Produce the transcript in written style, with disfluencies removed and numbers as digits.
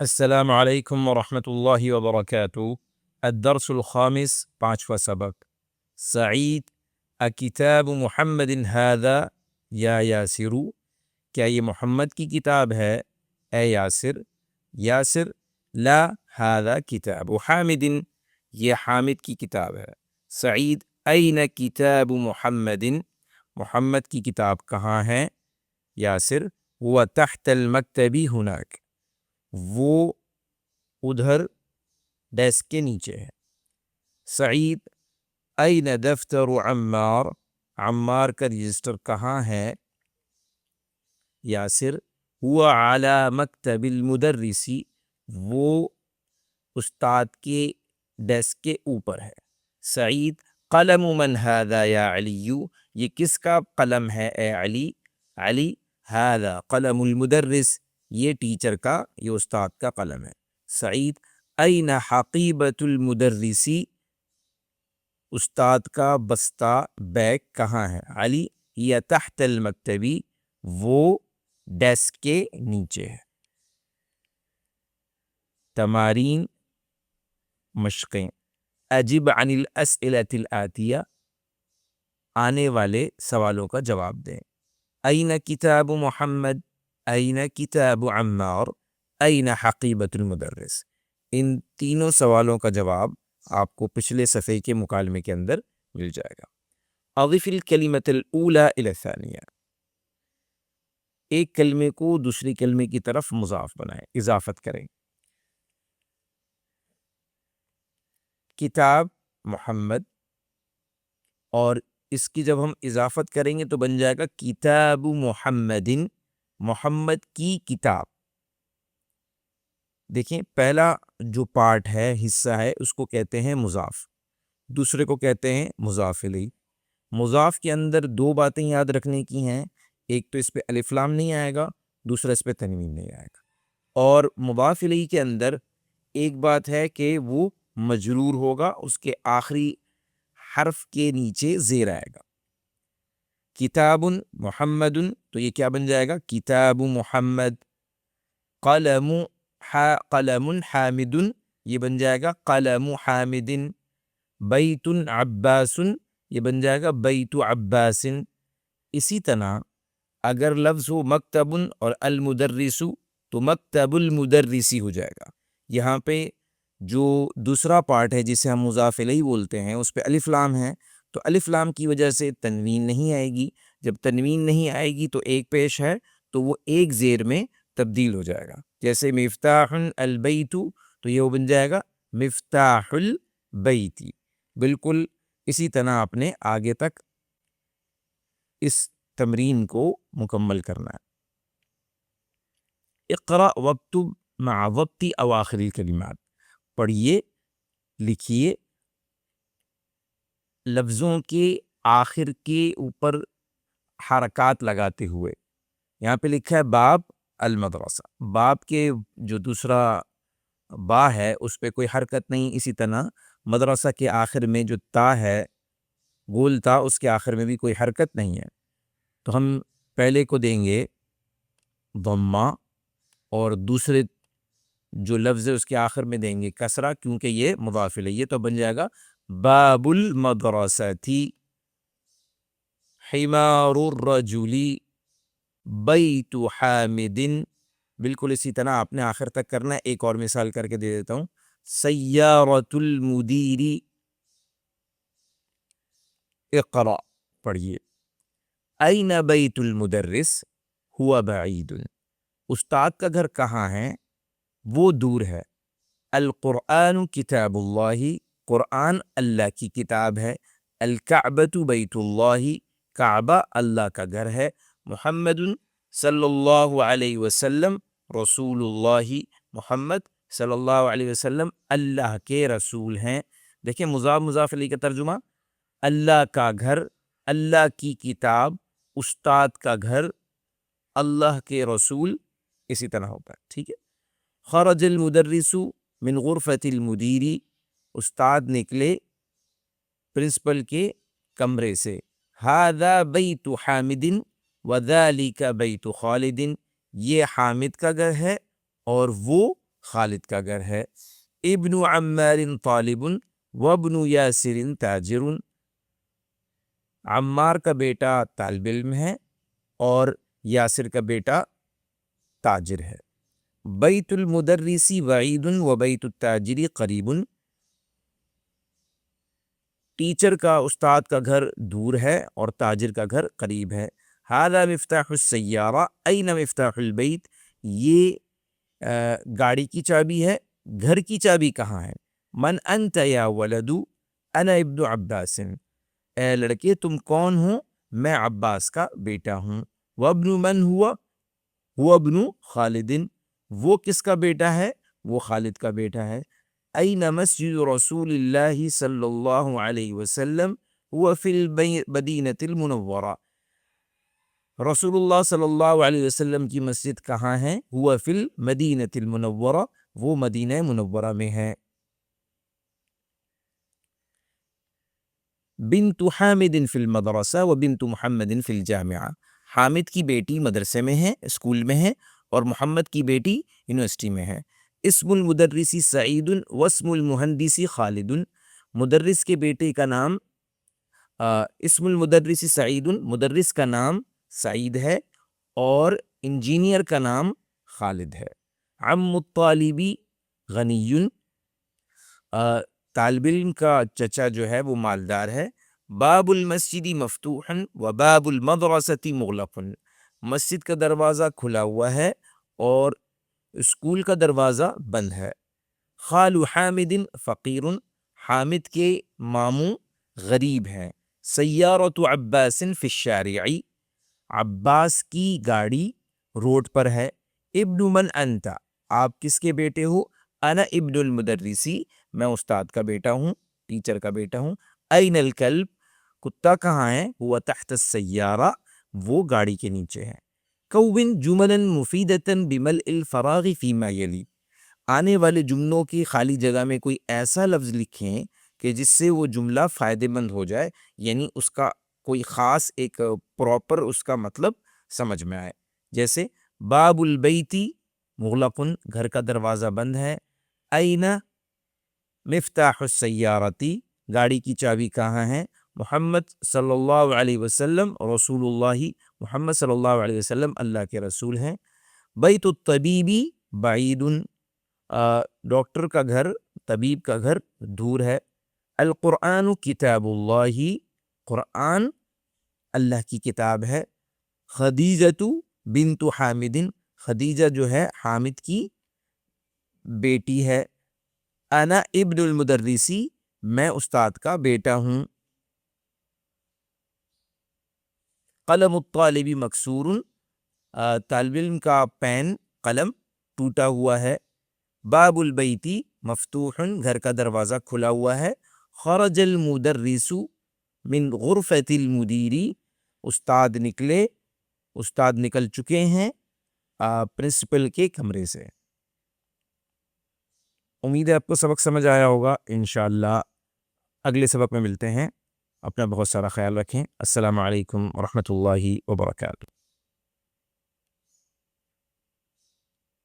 السلام علیکم ورحمۃ اللہ وبرکاتہ۔ الدرس الخامس، پانچواں سبق۔ سعید اکتاب محمد هذا یا یاسر، کیا یہ محمد کی کتاب ہے اے یاسر؟ یاسر: لا هذا کتاب حامد، یہ حامد کی کتاب ہے۔ سعید: این کتاب محمد، محمد کی کتاب کہاں ہے؟ یاسر: هو تحت المکتب هناك، وہ ادھر ڈیسک کے نیچے ہے۔ سعید: این دفتر عمار، عمار کا رجسٹر کہاں ہے؟ یاسر: هو علی مکتب المدرس، وہ استاد کے ڈیسک کے اوپر ہے۔ سعید: قلم من هذا یا علی، یہ کس کا قلم ہے اے علی؟ علی: هذا قلم المدرس، یہ ٹیچر کا، یہ استاد کا قلم ہے۔ سعید: این حقیبۃ المدرس، استاد کا بستہ بیگ کہاں ہے؟ علی: یہ تحت المکتبی، وہ ڈیسک کے نیچے ہے۔ تمارین، مشقیں۔ اجب عن الاسئلۃ الآتیہ، آنے والے سوالوں کا جواب دیں۔ این کتاب محمد، این کتاب عمار، این حقیبۃ المدرس۔ ان تینوں سوالوں کا جواب آپ کو پچھلے صفحے کے مکالمے کے اندر مل جائے گا۔ اضف الکلمۃ الاولی الی الثانیہ، ایک کلمے کو دوسری کلمے کی طرف مضاف بنائیں، اضافت کریں۔ کتاب محمد، اور اس کی جب ہم اضافت کریں گے تو بن جائے گا کتاب محمد، محمد کی کتاب۔ دیکھیں، پہلا جو پارٹ ہے، حصہ ہے، اس کو کہتے ہیں مضاف، دوسرے کو کہتے ہیں مضاف الیہ۔ مضاف کے اندر دو باتیں یاد رکھنے کی ہیں، ایک تو اس پہ الف لام نہیں آئے گا، دوسرا اس پہ تنوین نہیں آئے گا۔ اور مضاف الیہ کے اندر ایک بات ہے کہ وہ مجرور ہوگا، اس کے آخری حرف کے نیچے زیر آئے گا۔ کتاب محمد، تو یہ کیا بن جائے گا؟ کتاب محمد۔ قلم قلم حامد، یہ بن جائے گا قلم حامد۔ بیت عباس، یہ بن جائے گا بیت عباس۔ اسی طرح اگر لفظ ہو مکتب اور المدرس تو مکتب المدرسی ہو جائے گا۔ یہاں پہ جو دوسرا پارٹ ہے جسے ہم مضاف الیہ بولتے ہیں، اس پہ الف لام ہے، تو الف لام کی وجہ سے تنوین نہیں آئے گی۔ جب تنوین نہیں آئے گی تو ایک پیش ہے، تو وہ ایک زیر میں تبدیل ہو جائے گا۔ جیسے مفتاح البیت، تو یہ بن جائے گا مفتاح البیت۔ بالکل اسی طرح آپ نے آگے تک اس تمرین کو مکمل کرنا ہے۔ اقرأ واکتب مع ضبط اواخر الکلمات، پڑھیے، لکھیے لفظوں کے آخر کے اوپر حرکات لگاتے ہوئے۔ یہاں پہ لکھا ہے باب المدرسہ، باب کے جو دوسرا با ہے اس پہ کوئی حرکت نہیں، اسی طرح مدرسہ کے آخر میں جو تا ہے، گول تا، اس کے آخر میں بھی کوئی حرکت نہیں ہے۔ تو ہم پہلے کو دیں گے ضمہ، اور دوسرے جو لفظ ہے اس کے آخر میں دیں گے کسرہ، کیونکہ یہ مضاف الیہ، تو بن جائے گا باب المدرسۃ، حمار الرجل، بیت حامد۔ بالکل اسی طرح آپ نے آخر تک کرنا ہے۔ ایک اور مثال کر کے دے دیتا ہوں، سیارۃ المدیر۔ اقرأ، پڑھیے۔ این بیت المدرس، ہوا بعید، استاد کا گھر کہاں ہے؟ وہ دور ہے۔ القرآن کتاب اللہ، قرآن اللہ کی کتاب ہے۔ الکعبۃ بیت اللہ، کعبہ اللہ کا گھر ہے۔ محمد صلی اللہ علیہ وسلم رسول اللہ، محمد صلی اللہ علیہ وسلم اللہ کے رسول ہیں۔ دیکھیں مضاف مضاف الیہ کا ترجمہ، اللہ کا گھر، اللہ کی کتاب، استاد کا گھر، اللہ کے رسول، اسی طرح ہوتا ہے، ٹھیک ہے۔ خرج المدرس من غرفۃ المدیر، استاد نکلے پرنسپل کے کمرے سے۔ ھذا بیت حامد وذالک بیت خالد، یہ حامد کا گھر ہے اور وہ خالد کا گھر ہے. ابن عمار طالب وابن یاسر تاجر. عمار کا بیٹا طالب علم ہے اور یاسر کا بیٹا تاجر ہے. بیت المدرس بعید وبیت التاجر قریب. ٹیچر کا استاد کا گھر دور ہے اور تاجر کا گھر قریب ہے. ھذا مفتاح السیارہ این مفتاح البیت. یہ گاڑی کی چابی ہے، گھر کی چابی کہاں ہے؟ من انت یا ولد انا ابن عباس. اے لڑکے تم کون ہو؟ میں عباس کا بیٹا ہوں. وابن من ہوا؟ هو ابن خالد. وہ کس کا بیٹا ہے؟ وہ خالد کا بیٹا ہے. این مسجد رسول اللہ صلی اللہ علیہ وسلم هو فی المدینۃ المنورہ. رسول اللہ صلی اللہ علیہ وسلم کی مسجد کہاں ہے؟ هو فی المدینۃ المنورہ. وہ مدینہ منورہ میں ہے. بنت حامد فی المدرسہ وبنت محمد فی الجامعہ. حامد کی بیٹی مدرسے میں ہے، اسکول میں ہے، اور محمد کی بیٹی یونیورسٹی میں ہے. اسم المدرس سعید واسم المہندس خالد. مدرس کے بیٹے کا نام اسم المدرس سعید، مدرس کا نام سعید ہے اور انجینئر کا نام خالد ہے. عم الطالبی غنی. طالب علم کا چچا جو ہے وہ مالدار ہے. باب المسجد مفتوحا وباب المدرسة مغلق. مسجد کا دروازہ کھلا ہوا ہے اور اسکول کا دروازہ بند ہے. خال حامد فقیر. حامد کے ماموں غریب ہیں. سیارۃ عباس فی الشارع. عباس کی گاڑی روڈ پر ہے. ابن من انت. آپ کس کے بیٹے ہو؟ انا ابن المدرسی. میں استاد کا بیٹا ہوں، ٹیچر کا بیٹا ہوں. این الکلب. کتا کہاں ہے؟ ہوا تحت السیارہ. وہ گاڑی کے نیچے ہے. کون جملا مفیدتا بملء الفراغ فیما یلی. آنے والے جملوں کی خالی جگہ میں کوئی ایسا لفظ لکھیں کہ جس سے وہ جملہ فائدے مند ہو جائے، یعنی اس کا کوئی خاص ایک پراپر اس کا مطلب سمجھ میں آئے. جیسے باب البیتی مغلق، گھر کا دروازہ بند ہے. این مفتاح السیارتی. گاڑی کی چابی کہاں ہے؟ محمد صلی اللہ علیہ وسلم رسول اللہ. محمد صلی اللہ علیہ وسلم اللہ کے رسول ہیں. بیت الطبیبی بعید. ڈاکٹر کا گھر، طبیب کا گھر دور ہے. القرآن کتاب اللہ. قرآن اللہ کی کتاب ہے. خدیجۃ بنت حامد. خدیجہ جو ہے حامد کی بیٹی ہے. انا ابن المدرسی. میں استاد کا بیٹا ہوں. قلم الطالب مکسور. طالب علم کا پین قلم ٹوٹا ہوا ہے. باب البیتی مفتوح. گھر کا دروازہ کھلا ہوا ہے. خرج المدرس من غرفۃ المدیری. استاد نکل چکے ہیں پرنسپل کے کمرے سے. امید ہے آپ کو سبق سمجھ آیا ہوگا. انشاءاللہ اگلے سبق میں ملتے ہیں. اپنا بہت سارا خیال رکھیں. السلام علیکم ورحمۃ اللہ وبرکاتہ.